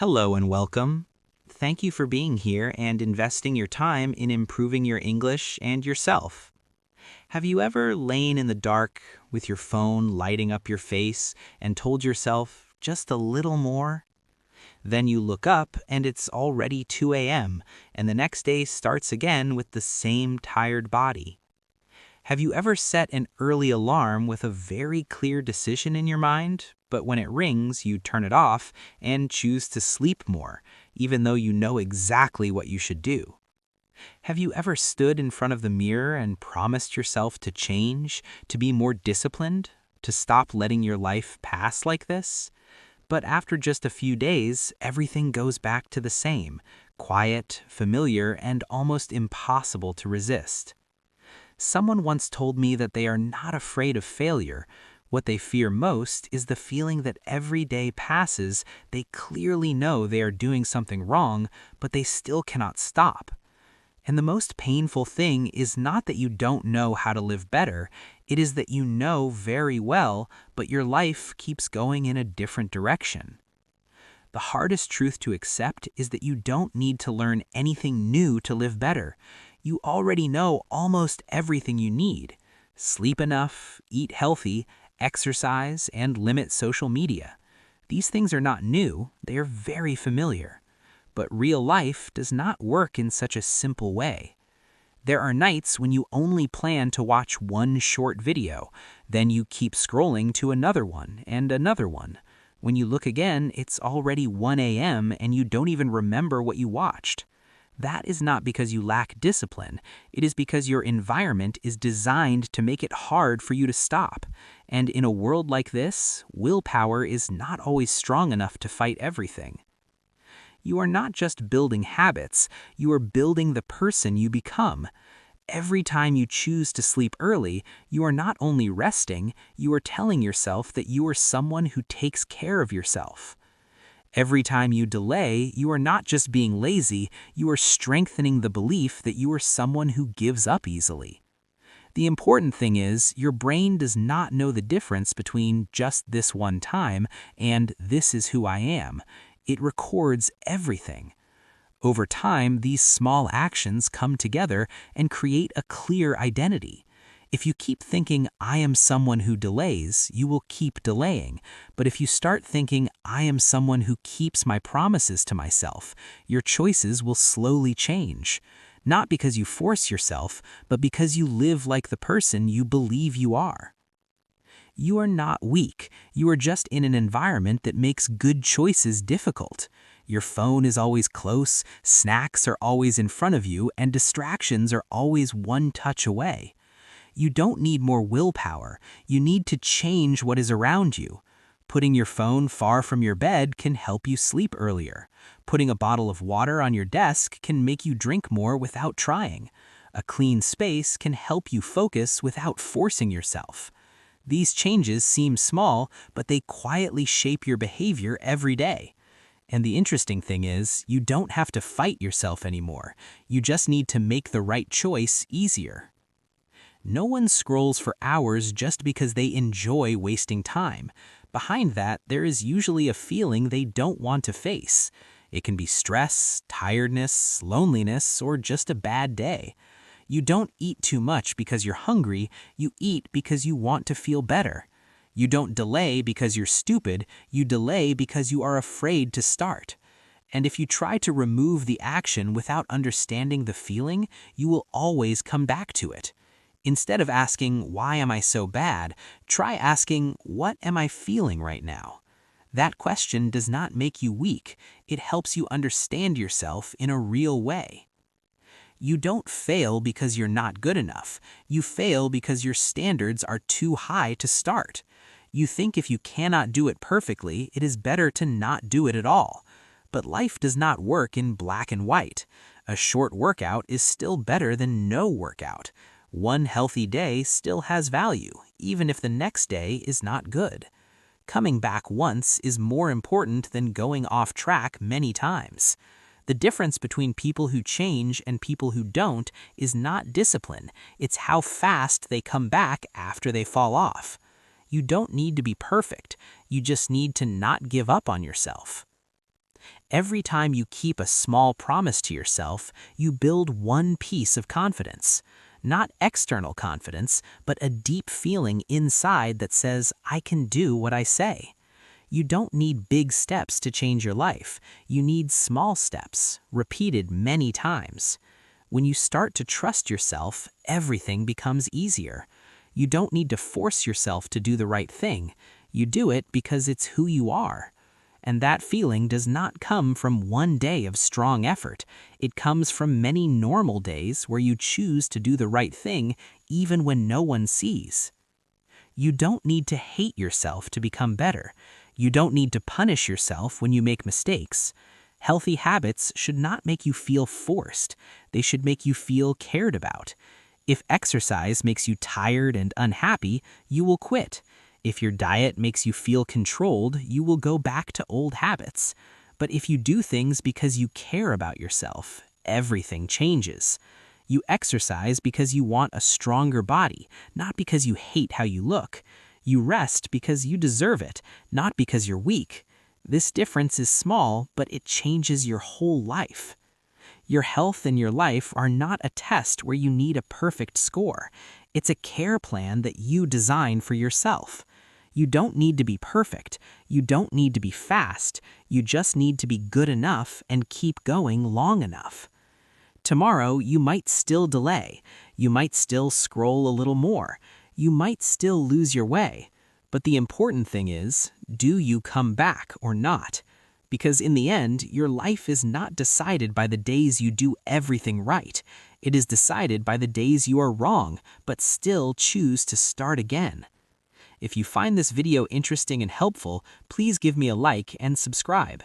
Hello and welcome. Thank you for being here and investing your time in improving your English and yourself. Have you ever lain in the dark with your phone lighting up your face and told yourself just a little more? Then you look up and it's already 2 a.m. and the next day starts again with the same tired body. Have you ever set an early alarm with a very clear decision in your mind, but when it rings, you turn it off and choose to sleep more, even though you know exactly what you should do? Have you ever stood in front of the mirror and promised yourself to change, to be more disciplined, to stop letting your life pass like this? But after just a few days, everything goes back to the same, quiet, familiar, and almost impossible to resist. Someone once told me that they are not afraid of failure. What they fear most is the feeling that every day passes, they clearly know they are doing something wrong, but they still cannot stop. And the most painful thing is not that you don't know how to live better, it is that you know very well, but your life keeps going in a different direction. The hardest truth to accept is that you don't need to learn anything new to live better. You already know almost everything you need. Sleep enough, eat healthy, exercise, and limit social media. These things are not new, they are very familiar. But real life does not work in such a simple way. There are nights when you only plan to watch one short video, then you keep scrolling to another one and another one. When you look again, it's already 1 a.m. and you don't even remember what you watched. That is not because you lack discipline. It is because your environment is designed to make it hard for you to stop. And in a world like this, willpower is not always strong enough to fight everything. You are not just building habits, you are building the person you become. Every time you choose to sleep early, you are not only resting, you are telling yourself that you are someone who takes care of yourself. Every time you delay, you are not just being lazy, you are strengthening the belief that you are someone who gives up easily. The important thing is, your brain does not know the difference between just this one time and this is who I am. It records everything. Over time, these small actions come together and create a clear identity. If you keep thinking, I am someone who delays, you will keep delaying. But if you start thinking, I am someone who keeps my promises to myself, your choices will slowly change. Not because you force yourself, but because you live like the person you believe you are. You are not weak, you are just in an environment that makes good choices difficult. Your phone is always close, snacks are always in front of you, and distractions are always one touch away. You don't need more willpower, you need to change what is around you. Putting your phone far from your bed can help you sleep earlier. Putting a bottle of water on your desk can make you drink more without trying. A clean space can help you focus without forcing yourself. These changes seem small, but they quietly shape your behavior every day. And the interesting thing is, you don't have to fight yourself anymore. You just need to make the right choice easier. No one scrolls for hours just because they enjoy wasting time. Behind that, there is usually a feeling they don't want to face. It can be stress, tiredness, loneliness, or just a bad day. You don't eat too much because you're hungry, you eat because you want to feel better. You don't delay because you're stupid, you delay because you are afraid to start. And if you try to remove the action without understanding the feeling, you will always come back to it. Instead of asking, why am I so bad, try asking, what am I feeling right now? That question does not make you weak, it helps you understand yourself in a real way. You don't fail because you're not good enough. You fail because your standards are too high to start. You think if you cannot do it perfectly, it is better to not do it at all. But life does not work in black and white. A short workout is still better than no workout. One healthy day still has value, even if the next day is not good. Coming back once is more important than going off track many times. The difference between people who change and people who don't is not discipline, it's how fast they come back after they fall off. You don't need to be perfect, you just need to not give up on yourself. Every time you keep a small promise to yourself, you build one piece of confidence. Not external confidence, but a deep feeling inside that says, I can do what I say. You don't need big steps to change your life. You need small steps, repeated many times. When you start to trust yourself, everything becomes easier. You don't need to force yourself to do the right thing. You do it because it's who you are. And that feeling does not come from one day of strong effort. It comes from many normal days where you choose to do the right thing even when no one sees. You don't need to hate yourself to become better. You don't need to punish yourself when you make mistakes. Healthy habits should not make you feel forced. They should make you feel cared about. If exercise makes you tired and unhappy, you will quit. If your diet makes you feel controlled, you will go back to old habits. But if you do things because you care about yourself, everything changes. You exercise because you want a stronger body, not because you hate how you look. You rest because you deserve it, not because you're weak. This difference is small, but it changes your whole life. Your health and your life are not a test where you need a perfect score. It's a care plan that you design for yourself. You don't need to be perfect. You don't need to be fast. You just need to be good enough and keep going long enough. Tomorrow, you might still delay. You might still scroll a little more. You might still lose your way. But the important thing is, do you come back or not? Because in the end, your life is not decided by the days you do everything right. It is decided by the days you are wrong, but still choose to start again. If you find this video interesting and helpful, please give me a like and subscribe.